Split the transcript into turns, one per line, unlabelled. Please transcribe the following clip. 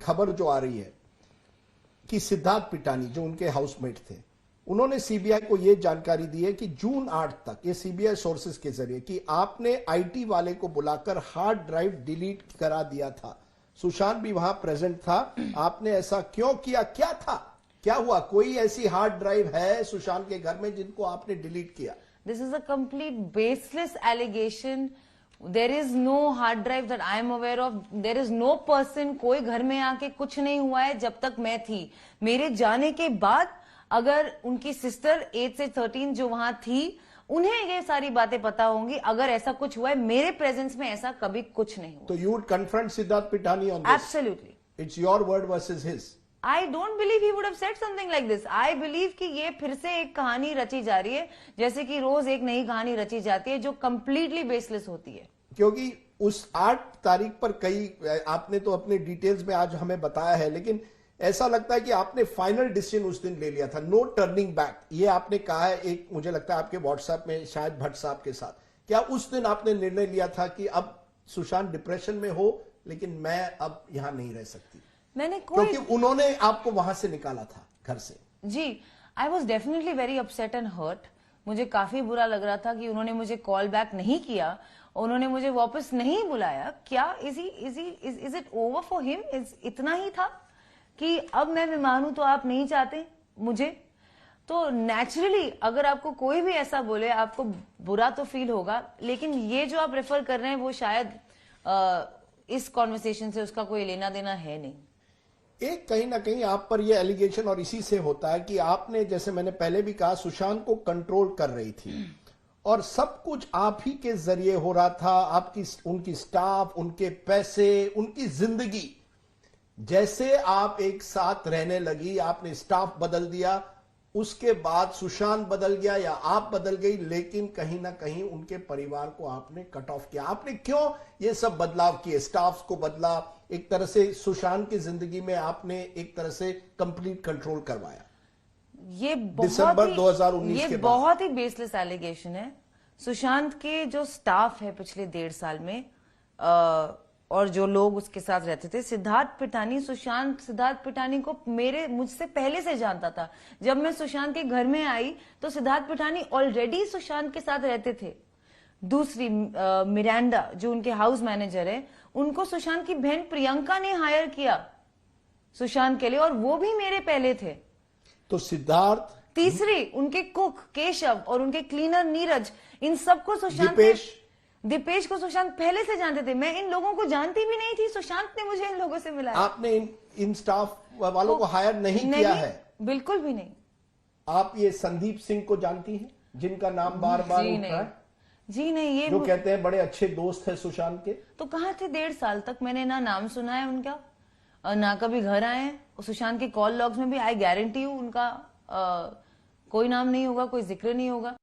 खबर जो आ रही है कि सिद्धार्थ पिटानी जो उनके हाउसमेट थे, उन्होंने सीबीआई को यह जानकारी दी है कि जून 8 तक, ये सीबीआई सोर्सेस के जरिए, कि आपने आईटी वाले को बुलाकर हार्ड ड्राइव डिलीट करा दिया था। सुशांत भी वहां प्रेजेंट था। आपने ऐसा क्यों किया? क्या था, क्या हुआ? कोई ऐसी हार्ड ड्राइव है सुशांत के घर में जिनको आपने डिलीट किया?
This is a complete baseless allegation. There is no hard drive that I am aware of. There is no person, कोई घर में आके कुछ नहीं हुआ है जब तक मैं थी। मेरे जाने के बाद अगर उनकी सिस्टर 8 से 13 जो वहां थी, उन्हें ये सारी बातें पता होंगी। अगर ऐसा कुछ हुआ है मेरे प्रेजेंस में, ऐसा कभी कुछ नहीं हुआ।
तो you would confront Siddharth Pitani on this?
Absolutely.
It's your word versus his.
I don't believe he would have said something like this. I believe कि ये फिर से एक कहानी रची जा रही है, जैसे कि रोज एक नई कहानी रची जाती है जो कंप्लीटली बेसलेस होती है।
क्योंकि उस 8 तारीख पर कई, आपने तो अपने डिटेल्स में आज हमें बताया है, लेकिन ऐसा लगता है कि आपने फाइनल डिसीजन उस दिन ले लिया था, नो टर्निंग बैक। ये आपने कहा है, एक मुझे लगता है आपके व्हाट्सएप में शायद भट्ट साहब के साथ। क्या उस दिन आपने निर्णय लिया था कि अब सुशांत डिप्रेशन में हो, लेकिन मैं अब यहां नहीं रह सकती?
मैंने
क्योंकि उन्होंने आपको वहां से निकाला था, घर से।
जी, I was definitely very upset and hurt. मुझे काफी बुरा लग रहा था कि उन्होंने मुझे कॉल बैक नहीं किया, उन्होंने मुझे वापस नहीं बुलाया। क्या is it over for him? इतना ही था कि अब मैं बीमार हूं तो आप नहीं चाहते मुझे? तो नेचुरली अगर आपको कोई भी ऐसा बोले, आपको बुरा तो फील होगा, लेकिन ये जो आप रेफर कर रहे हैं वो शायद इस कॉन्वर्सेशन से उसका कोई लेना देना है नहीं।
एक कहीं ना कहीं आप पर यह एलिगेशन, और इसी से होता है कि आपने, जैसे मैंने पहले भी कहा, सुशांत को कंट्रोल कर रही थी और सब कुछ आप ही के जरिए हो रहा था। आपकी, उनकी स्टाफ, उनके पैसे, उनकी जिंदगी। जैसे आप एक साथ रहने लगी, आपने स्टाफ बदल दिया, उसके बाद सुशांत बदल गया या आप बदल गई, लेकिन कहीं ना कहीं उनके परिवार को आपने कट ऑफ किया। आपने क्यों ये सब बदलाव किए? स्टाफ को बदला, एक तरह से सुशांत की जिंदगी में आपने एक तरह से कंप्लीट कंट्रोल करवाया।
ये
दिसंबर 2019 के बाद।
बहुत ही बेसलेस एलिगेशन है। सुशांत के जो स्टाफ है पिछले 1.5 साल में, और जो लोग उसके साथ रहते थे, सिद्धार्थ पिटानी, सिद्धार्थ पिटानी को मुझसे पहले से जानता था। जब मैं सुशांत के घर में आई तो सिद्धार्थ पिटानी ऑलरेडी सुशांत के साथ रहते थे। दूसरी मिरांडा जो उनके हाउस मैनेजर है, उनको सुशांत की बहन प्रियंका ने हायर किया सुशांत के लिए, और वो भी मेरे पहले थे।
तो सिद्धार्थ,
तीसरी उनके कुक केशव और उनके क्लीनर नीरज, इन सबको सुशांत, दीपेश को सुशांत पहले से जानते थे। मैं इन लोगों को जानती भी नहीं थी, सुशांत ने मुझे इन लोगों से मिलाया।
आपने इन स्टाफ वालों को हायर नहीं किया है?
बिल्कुल भी नहीं।
आप ये संदीप सिंह को जानती हैं, जिनका नाम बार बार उठ रहा है?
जी नहीं। ये
जो कहते हैं बड़े अच्छे दोस्त हैं सुशांत के।
तो कहाँ थे 1.5 साल तक? मैंने ना नाम सुना है उनका और ना कभी घर आए हैं। सुशांत के कॉल लॉग्स में भी आई गारंटी हूँ उनका कोई नाम नहीं होगा, कोई जिक्र नहीं होगा।